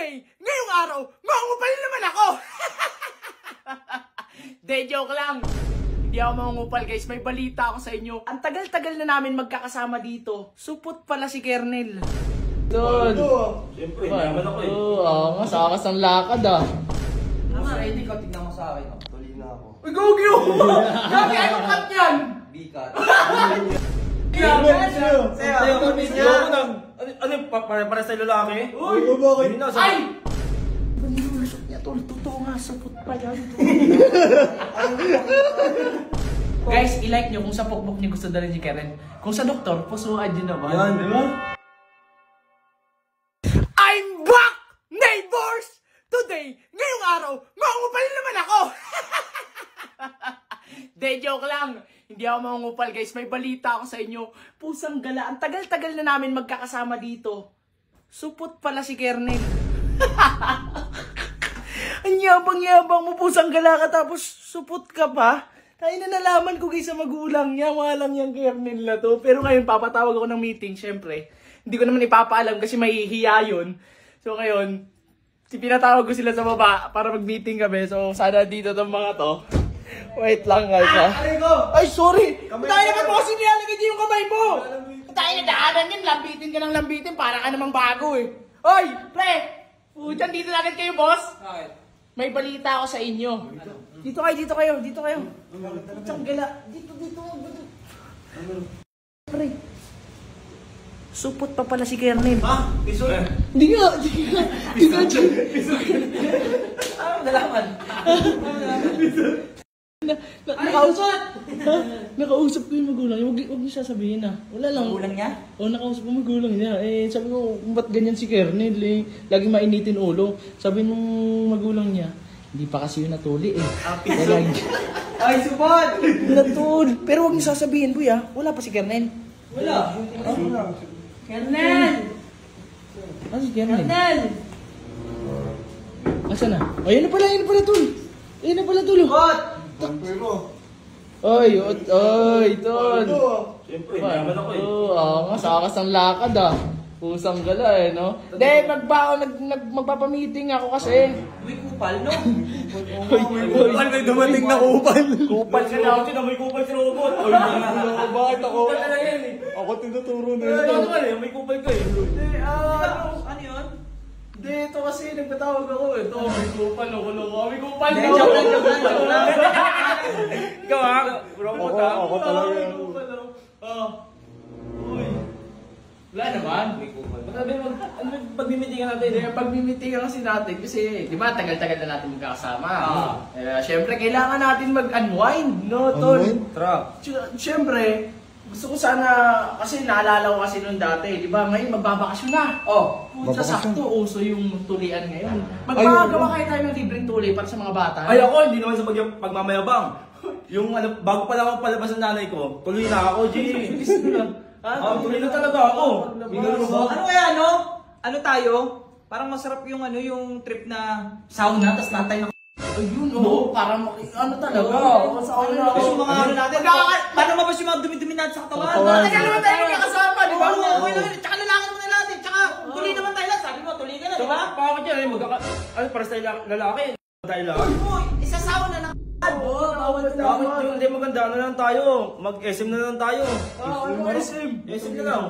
Today, ngayong araw, mangungupal naman ako! De, joke lang. Hindi ako mangungupal guys, may balita ako sa inyo. Ang tagal-tagal na namin magkakasama dito. Supot pala si Kernel. Doon. Siyempre, naman ako eh. Oo, sa akas ng lakad ah. Mas ready ka, tignan mo sa akin. Tuloy na ako. Uy, gogyo! Gabi, anong cut yan? B-cut. Ano yung para sa lalaki? Uy! Bakit? Ay! Panilulusot niya tol, totoo nga, sapot pa yan. Guys, i-like nyo kung sa pokpok niyo gusto dalhin si Karen. Kung sa doktor, pusuan nyo naman. Yan, di ba? I'm back, neighbors! Today, ngayong araw, mangungupal naman ako! De, joke lang. Hindi ako mangungupal guys, may balita ako sa inyo. Pusang gala, ang tagal-tagal na namin magkakasama dito. Supot pala si Kernel. Ang yabang-yabang mo, pusang gala ka tapos supot ka pa. Tayo na nalaman ko guys sa magulang niya, walang yung Kernel na to. Pero ngayon papatawag ako ng meeting, syempre. Hindi ko naman ipapaalam kasi mahihiya yun. So ngayon, pinatawag ko sila sa baba para mag-meeting kami. So sana dito tong mga to. Wait lang guys ha. Ay sorry! Tayo naman mo kasi nilalagay niyo yung kamay mo! Tayo na daanan yan, lambitin ka ng lambitin para ka namang bago eh. Oy! Pre! Putan, dito na agad kayo boss! May balita ako sa inyo. Dito kayo. Putsang gala. Dito. Pre. Supot pa pala si Kernel. Ha? Piso eh. Hindi nga. Ano nalaman? Nakausap ko yung magulang. Huwag niyo sasabihin na. Wala lang. Magulang niya? Oo, nakausap ko magulang niya. Sabi ko, ba't ganyan si Kernel eh? Lagi mainitin ulo. Sabi nung magulang niya, hindi pa kasi yun natuli eh. Ay, supot! Natul. Pero huwag niyo sasabihin, boy ah. Wala pa si Kernel. Wala. Kernel! Ano si Kernel? Asa na? Oh, yan na pala, Tul. Yan na pala, Tul. Oy, Tul. Siyempre, naman ako eh. Oo nga, sa akas ng lakad ah. Pusang gala eh, no? De, magpapamiting ako kasi. May kupal, no? Kupal, may dumating na kupal. Kupal ka na. Kasi na may kupal si robot. Bakit ako? Kupal na lang yan eh. Ako tinuturo na Ano naman eh, may kupal ka eh. Ano yun? De, ito kasi nagtatawag ako eh. Ito, may kupal, loko-loko. May kupal, Hindi, joke lang. Ikaw ha? Robot ha? Ako talaga. Uy. Wala naman. May kupal. Ano pagmimitingan natin? Pagmimitingan kasi natin kasi, di ba, tagal-tagal na natin magkakasama. Siyempre, kailangan natin mag-unwind, no, Tol? Tara. Siyempre, gusto ko sana, kasi naalala ko kasi noon dati, di ba, ngayon magbabakasyon na. Puta, sakto, uso yung tulian ngayon. Magpagawa kayo tayo ng libreng tuli para sa mga bata. Ay ako, hindi naman sa pagmamayabang. Yung ano, bago pa lang ako palabas ng nanay ko, tuloy na ako, G. Tuloy na talaga ako. Ano kaya ano? Ano tayo? Parang masarap yung ano, yung trip na sauna, tas tatay na Ayun, oo, parang ano talaga. Sauna. tapos yung mga ano natin. Paano mabas yung mga dumi-dumi natin sa katawan? Tagal naman tayo magkakasama, di ba? Okay lang. Tsaka lalaki naman natin. Tsaka tuloy naman tayo lang. Sabi mo, tuloy ka na, di ba? Bakit yan? Ano, para sa lalaki? Tayo lang? Isa sauna na Bakit yung hindi maganda? Ano lang tayo? Mag-SM na lang tayo. SM na lang.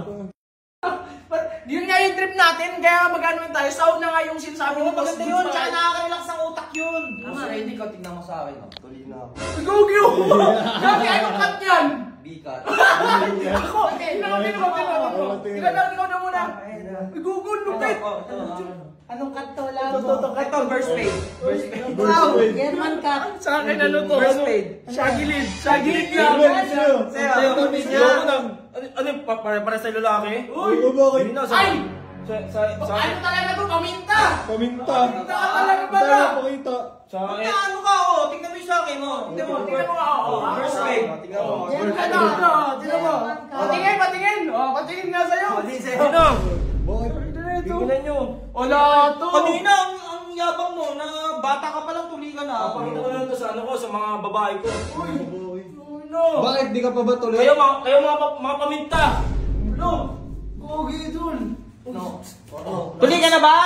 Yun nga yung trip natin, kaya mag-ano tayo. Sauna nga yung sinasabi Oo, mo. maganda yun. Tsaka nakaka-relax ang utak yun. Mas ready ka, tignan mo sa akin. Tuloy na ako. Gogyo! Gabi, anong cut yan? B-cut. Ako, ikaw na muna. Gugol, lupit. Anong cut to lang? Ito, first fade. Wow, German cut. Sa akin ano to? First fade. Shagilid. Shagilid nga. Sa'yo. Ano para sa lalaki? Uy! Hindi na, Ay! Sa Ano talaga to? Paminta! Paminta. Paminta ka talaga pala! Pakita. Sa Pagka ano ka, tingnan mo yung sa akin mo. Tingnan mo nga ako. First fade. Tingnan mo. Tingnan mo. Patingin. Patingin nga sa'yo. Sino? Tingnan nyo. Wala to. Kanina, ang yabang mo na bata ka palang tuli ka na. Pakita ko lang to sa ano ko, sa mga babae ko. No. Bakit di ka pa ba tuloy? Kayo mga paminta. No. Pogi dun. Tuli ka na ba?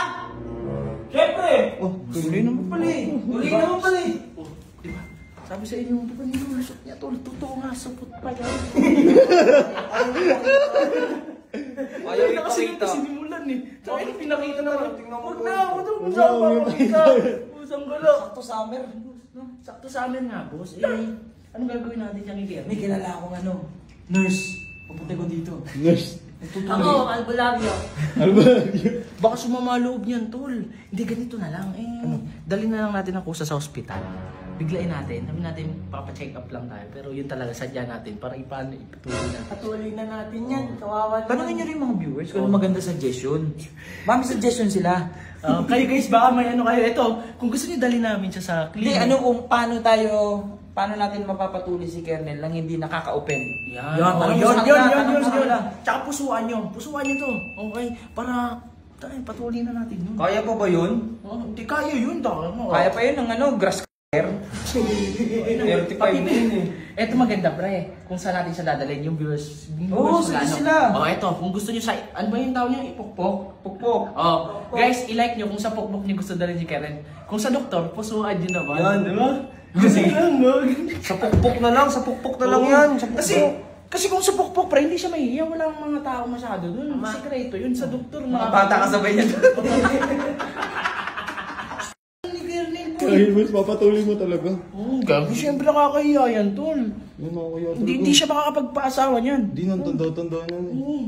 Siyempre! Oh, tuloy naman pala eh. Tuloy naman pala eh. Oh, di ba? Sabi sa inyo, di ba nilulusot niya tol? Totoo nga, supot pa yan. Ayaw na kasi ipakita. sinimulan eh. Tsaka yung pinakita naman. Tingnan mo Huwag to. na ako to. Saan pa makita? Pusang gala. Sakto summer. Sakto sa amin nga, boss. Eh, anong gagawin natin dyan kay May kilala akong ano, nurse. Pupunta ko dito. Nurse. Ako, albularyo. Ano ba? Baka sumama loob niyan, tol. Hindi, ganito na lang. Dali na lang natin ang kusa sa ospital. Biglain natin. Sabi natin, papacheck up lang tayo. Pero yun talaga, sadya natin. Para ipatuloy natin. Patuloy na natin yan. Kawawa naman. Tanungin nyo rin mga viewers kung ano maganda suggestion. Mami, suggestion sila. Kayo guys, baka may ano kayo. Ito, kung gusto niyo dali namin siya sa Hindi, clinic. ano kung paano natin mapapatuloy si Kernel lang hindi nakaka-open. Yan. Yun, Oh, tanong yun, mo sa yun, kanila, yun, tanong yun, mo sa yun. kanila. Tsaka pusuan nyo. Pusuan nyo to. Okay? Para, tayo, patuloy na natin yun. Kaya pa ba yun? Oh, hindi kaya yun. Kaya pa yun ng ano, grass cutter. 35 na yun eh. Ito maganda, pre. Kung saan natin siya dadalhin, yung viewers. Oo, viewers sige ano. sila. Oh, ito. Kung gusto nyo sa, ano ba yung tawag niya? Ipukpok? Pukpok. Oh, guys, i-like nyo kung sa pukpok niyo gusto dalhin si Karen. Kung sa doktor, pusuan nyo naman. Yan, di ba? Kasi lang, mag. Sa pukpok na lang, sa pukpok na lang yan. Sa pukpok. Kasi kung sa pukpok, pre, hindi siya mahihiya. Walang mga tao masyado dun. Sikreto yun sa doktor. Mga bata kasabay niya. Ni Kernel, po. Ay, mas papatuloy mo talaga. Gabi, siyempre nakakahiya yan, tol. Yan ako kaya talaga. Hindi siya makakapagpaasawa niyan. Hindi nang tanda-tanda na. Oo.